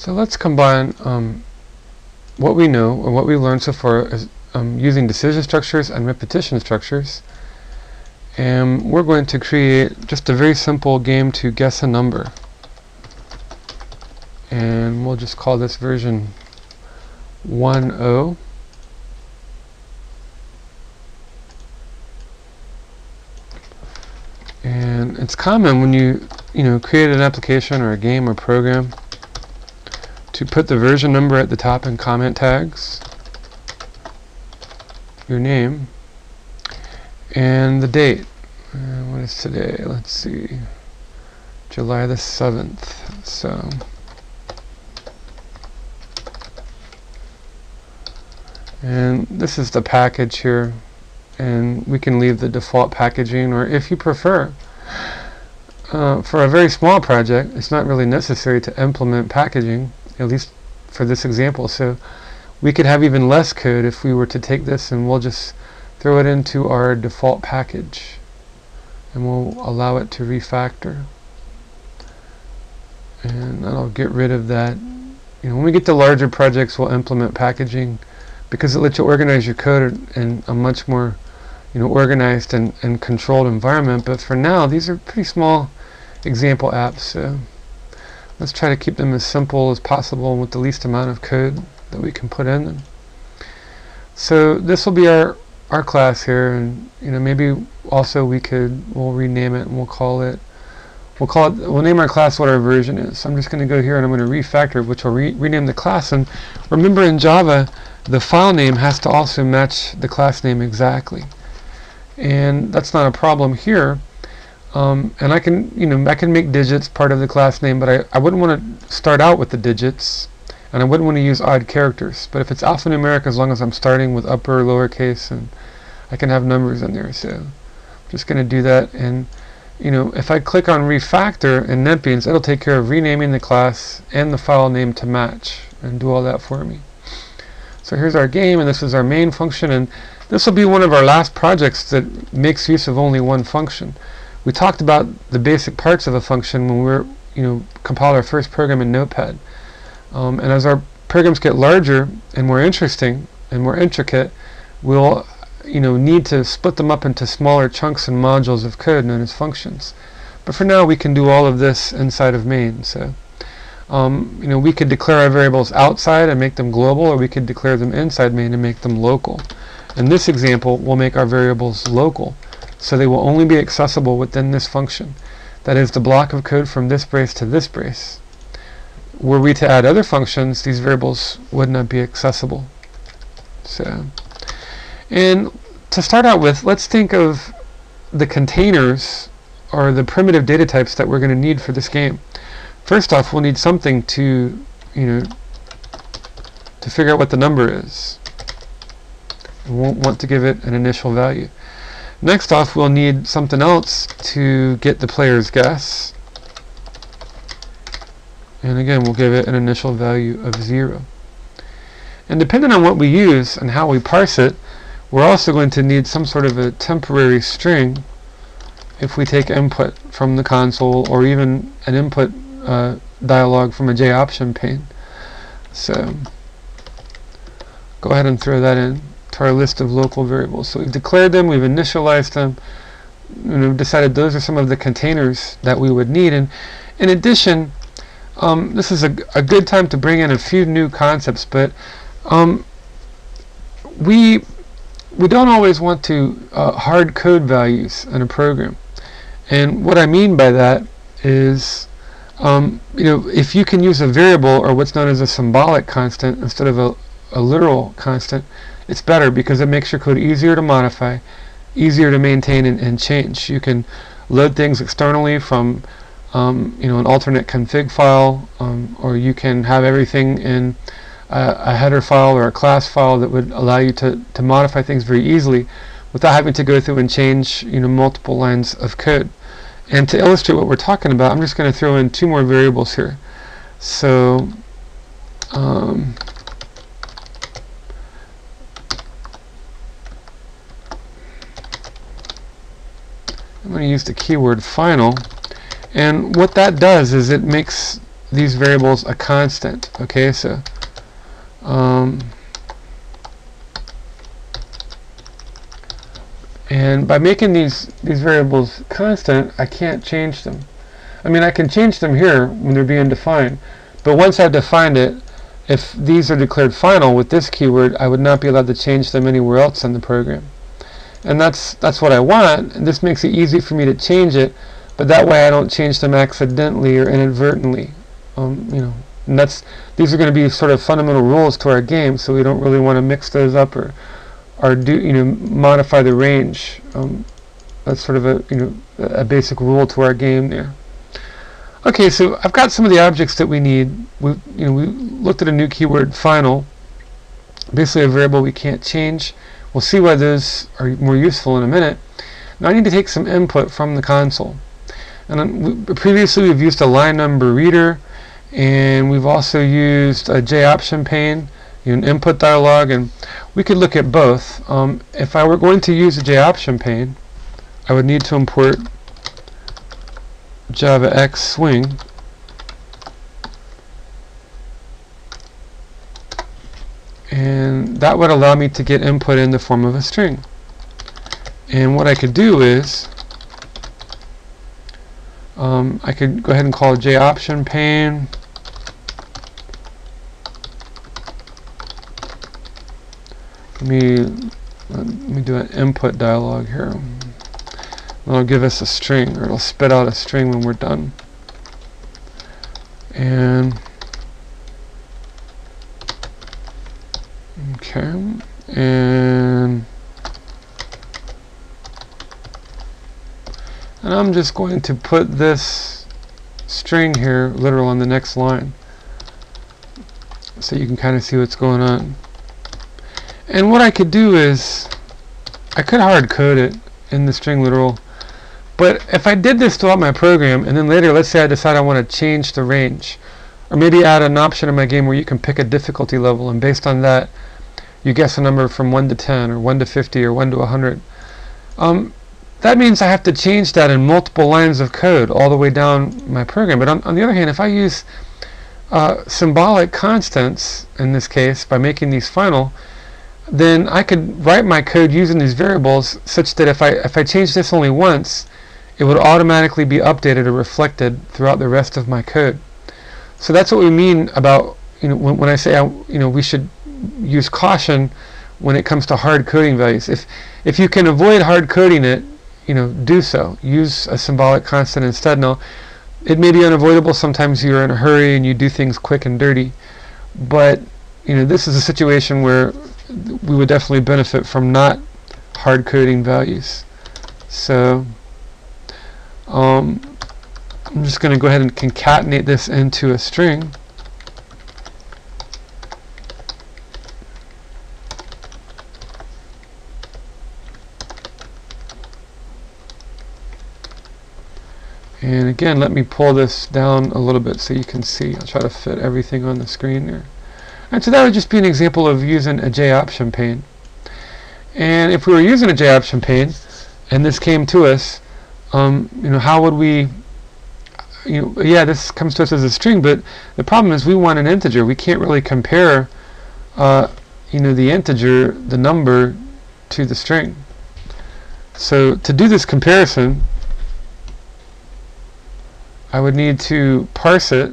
So let's combine what we know or what we learned so far as using decision structures and repetition structures, and we're going to create just a very simple game to guess a number, and we'll just call this version 10. And it's common when you create an application or a game or program to put the version number at the top in comment tags, your name, and the date. What is today? Let's see, July the 7th. So and this is the package here, and we can leave the default packaging, or if you prefer, for a very small project it's not really necessary to implement packaging, at least for this example. So we could have even less code if we were to take this and we'll just throw it into our default package, and we'll allow it to refactor, and that'll get rid of that. When we get to larger projects, we'll implement packaging because it lets you organize your code in a much more organized and controlled environment. But for now, these are pretty small example apps, so let's try to keep them as simple as possible with the least amount of code that we can put in them. So this will be our class here, and maybe also we'll rename it, and we'll name our class what our version is. So I'm just going to go here and I'm going to refactor, which will rename the class. And remember, in Java, the file name has to also match the class name exactly, and that's not a problem here. And I can make digits part of the class name, but I wouldn't want to start out with the digits, and I wouldn't want to use odd characters. But if it's alphanumeric, as long as I'm starting with upper or lowercase, and I can have numbers in there. So I'm just going to do that. And if I click on refactor in NetBeans, it'll take care of renaming the class and the file name to match and do all that for me. So here's our game, and this is our main function, and this will be one of our last projects that makes use of only one function. We talked about the basic parts of a function when we were compiled our first program in Notepad. And as our programs get larger and more interesting and more intricate, we'll need to split them up into smaller chunks and modules of code known as functions. But for now, we can do all of this inside of main. So we could declare our variables outside and make them global, or we could declare them inside main and make them local. In this example, we'll make our variables local, so they will only be accessible within this function. That is, the block of code from this brace to this brace. Were we to add other functions, these variables would not be accessible. So, and to start out with, let's think of the containers or the primitive data types that we're going to need for this game. First off, we'll need something to figure out what the number is. We won't want to give it an initial value. Next off, we'll need something else to get the player's guess. And again, we'll give it an initial value of 0. And depending on what we use and how we parse it, we're also going to need some sort of a temporary string if we take input from the console, or even an input dialog from a JOption pane. So go ahead and throw that in to our list of local variables. So we've declared them, we've initialized them, and we've decided those are some of the containers that we would need. And in addition, this is a good time to bring in a few new concepts, but we don't always want to hard code values in a program. And what I mean by that is, if you can use a variable, or what's known as a symbolic constant, instead of a literal constant, it's better, because it makes your code easier to modify, easier to maintain and change. You can load things externally from an alternate config file, or you can have everything in a header file or a class file that would allow you to modify things very easily without having to go through and change multiple lines of code. And to illustrate what we're talking about, I'm just going to throw in 2 more variables here. So I'm going to use the keyword final, and what that does is it makes these variables a constant. Okay, so and by making these variables constant, I can't change them. I mean, I can change them here when they're being defined, but once I've defined it, if these are declared final with this keyword, I would not be allowed to change them anywhere else in the program. And that's what I want, and this makes it easy for me to change it, but that way I don't change them accidentally or inadvertently. And these are going to be sort of fundamental rules to our game, so we don't really want to mix those up or modify the range. That's sort of a basic rule to our game there. Okay, so I've got some of the objects that we need. We looked at a new keyword, final, basically a variable we can't change. We'll see why those are more useful in a minute. Now I need to take some input from the console. And previously we've used a line number reader, and we've also used a JAPPLET, an input dialog, and we could look at both. If I were going to use a JAPPLET, I would need to import JavaX swing, and that would allow me to get input in the form of a string. And what I could do is I could go ahead and call JAPPLET. Let me do an input dialog here. It'll give us a string, or it'll spit out a string when we're done. And okay, and I'm just going to put this string here literal on the next line, so you can kind of see what's going on. And what I could do is I could hard code it in the string literal, but if I did this throughout my program, and then later, let's say I decide I want to change the range, or maybe add an option in my game where you can pick a difficulty level, and based on that you guess a number from 1 to 10 or 1 to 50 or 1 to 100, that means I have to change that in multiple lines of code all the way down my program. But on the other hand, if I use symbolic constants in this case by making these final, then I could write my code using these variables such that if I change this only once, it would automatically be updated or reflected throughout the rest of my code. So that's what we mean about when I say we should use caution when it comes to hard coding values. If you can avoid hard coding it, do so. Use a symbolic constant instead. Now, it may be unavoidable. Sometimes you're in a hurry and you do things quick and dirty, but this is a situation where we would definitely benefit from not hard coding values. So I'm just going to go ahead and concatenate this into a string. And again, let me pull this down a little bit so you can see. I'll try to fit everything on the screen there. And so that would just be an example of using a JAPPLET. And if we were using a JAPPLET and this came to us, how would we, yeah, this comes to us as a string, but the problem is we want an integer. We can't really compare, the integer, the number, to the string. So to do this comparison, I would need to parse it